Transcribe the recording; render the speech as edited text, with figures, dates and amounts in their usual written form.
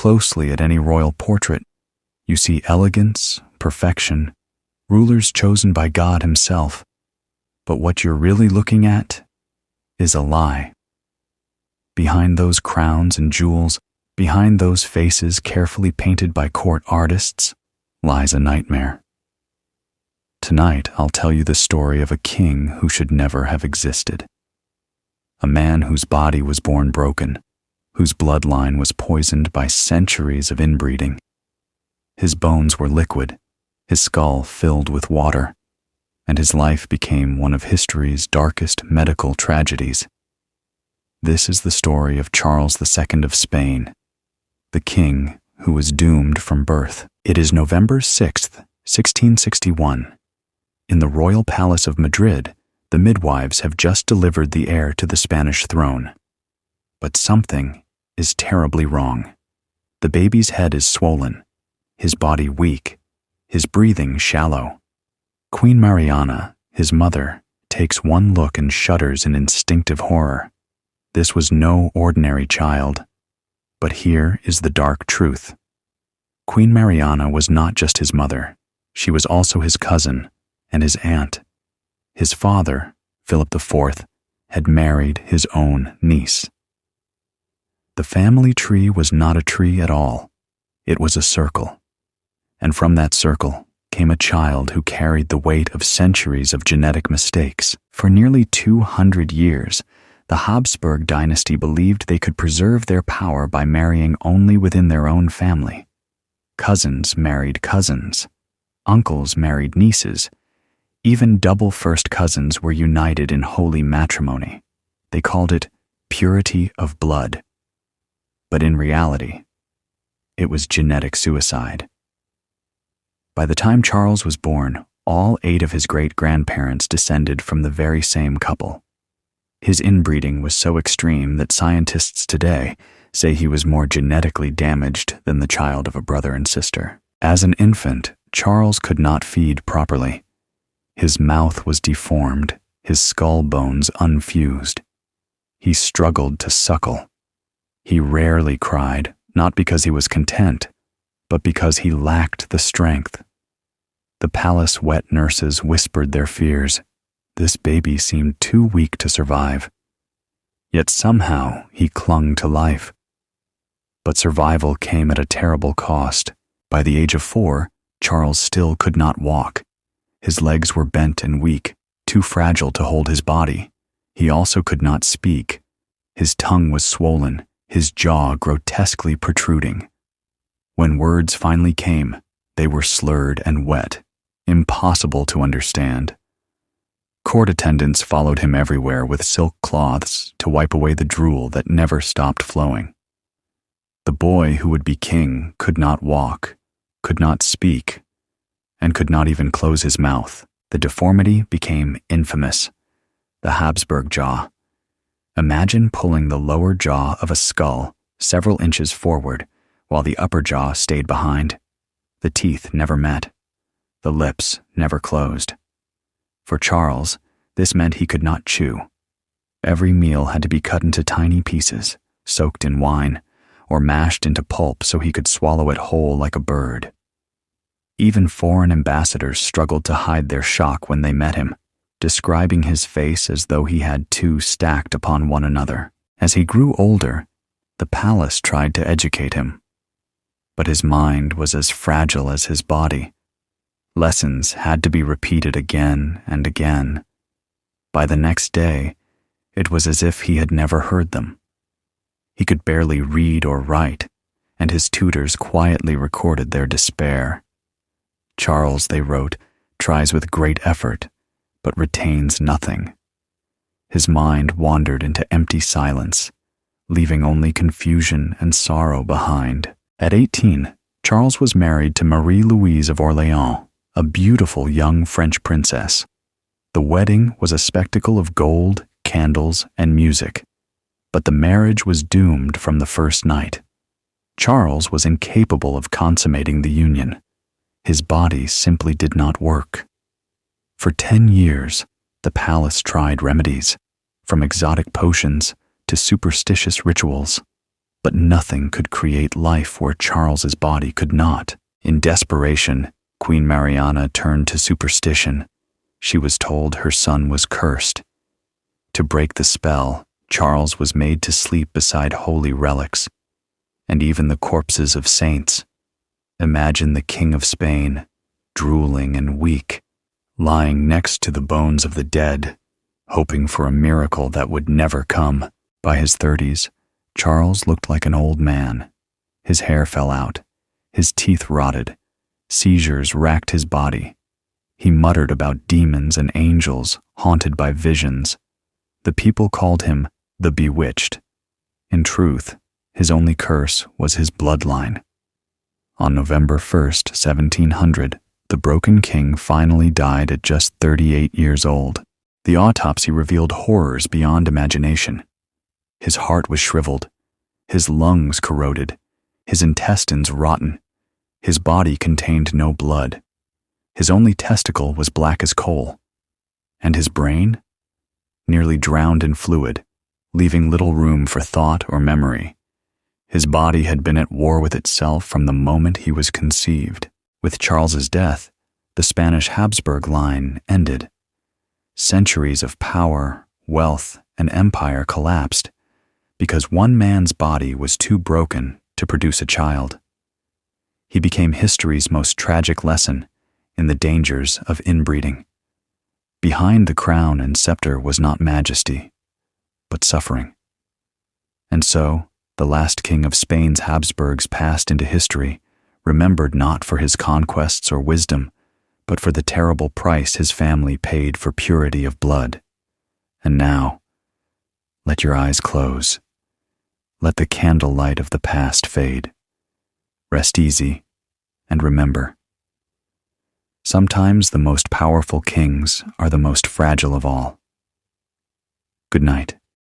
closely at any royal portrait, you see elegance, perfection, rulers chosen by God himself. But what you're really looking at is a lie. Behind those crowns and jewels, behind those faces carefully painted by court artists, lies a nightmare. Tonight, I'll tell you the story of a king who should never have existed. A man whose body was born broken, whose bloodline was poisoned by centuries of inbreeding. His bones were liquid, his skull filled with water, and his life became one of history's darkest medical tragedies. This is the story of Charles II of Spain, the king who was doomed from birth. It is November 6th, 1661. In the royal palace of Madrid, the midwives have just delivered the heir to the Spanish throne. But something is terribly wrong. The baby's head is swollen, his body weak, his breathing shallow. Queen Mariana, his mother, takes one look and shudders in instinctive horror. This was no ordinary child. But here is the dark truth. Queen Mariana was not just his mother. She was also his cousin and his aunt. His father, Philip IV, had married his own niece. The family tree was not a tree at all. It was a circle. And from that circle came a child who carried the weight of centuries of genetic mistakes. For nearly 200 years, the Habsburg dynasty believed they could preserve their power by marrying only within their own family. Cousins married cousins. Uncles married nieces. Even double first cousins were united in holy matrimony. They called it purity of blood. But in reality, it was genetic suicide. By the time Charles was born, all 8 of his great-grandparents descended from the very same couple. His inbreeding was so extreme that scientists today say he was more genetically damaged than the child of a brother and sister. As an infant, Charles could not feed properly. His mouth was deformed, his skull bones unfused. He struggled to suckle. He rarely cried, not because he was content, but because he lacked the strength. The palace wet nurses whispered their fears. This baby seemed too weak to survive. Yet somehow he clung to life. But survival came at a terrible cost. By the age of 4, Charles still could not walk. His legs were bent and weak, too fragile to hold his body. He also could not speak. His tongue was swollen, his jaw grotesquely protruding. When words finally came, they were slurred and wet, impossible to understand. Court attendants followed him everywhere with silk cloths to wipe away the drool that never stopped flowing. The boy who would be king could not walk, could not speak, and could not even close his mouth. The deformity became infamous, the Habsburg jaw. Imagine pulling the lower jaw of a skull several inches forward while the upper jaw stayed behind. The teeth never met. The lips never closed. For Charles, this meant he could not chew. Every meal had to be cut into tiny pieces, soaked in wine, or mashed into pulp so he could swallow it whole like a bird. Even foreign ambassadors struggled to hide their shock when they met him, describing his face as though he had 2 stacked upon one another. As he grew older, the palace tried to educate him. But his mind was as fragile as his body. Lessons had to be repeated again and again. By the next day, it was as if he had never heard them. He could barely read or write, and his tutors quietly recorded their despair. Charles, they wrote, tries with great effort, but retains nothing. His mind wandered into empty silence, leaving only confusion and sorrow behind. At 18, Charles was married to Marie-Louise of Orléans, a beautiful young French princess. The wedding was a spectacle of gold, candles, and music, but the marriage was doomed from the first night. Charles was incapable of consummating the union. His body simply did not work. For 10 years, the palace tried remedies, from exotic potions to superstitious rituals. But nothing could create life where Charles's body could not. In desperation, Queen Mariana turned to superstition. She was told her son was cursed. To break the spell, Charles was made to sleep beside holy relics, and even the corpses of saints. Imagine the King of Spain, drooling and weak, lying next to the bones of the dead, hoping for a miracle that would never come. By his 30s, Charles looked like an old man. His hair fell out, his teeth rotted, seizures racked his body. He muttered about demons and angels haunted by visions. The people called him the Bewitched. In truth, his only curse was his bloodline. On November 1st, 1700, the broken king finally died at just 38 years old. The autopsy revealed horrors beyond imagination. His heart was shriveled, his lungs corroded, his intestines rotten. His body contained no blood. His only testicle was black as coal. And his brain? Nearly drowned in fluid, leaving little room for thought or memory. His body had been at war with itself from the moment he was conceived. With Charles's death, the Spanish Habsburg line ended. Centuries of power, wealth, and empire collapsed because one man's body was too broken to produce a child. He became history's most tragic lesson in the dangers of inbreeding. Behind the crown and scepter was not majesty, but suffering. And so, the last king of Spain's Habsburgs passed into history, remembered not for his conquests or wisdom, but for the terrible price his family paid for purity of blood. And now, let your eyes close. Let the candlelight of the past fade. Rest easy, and remember, sometimes the most powerful kings are the most fragile of all. Good night.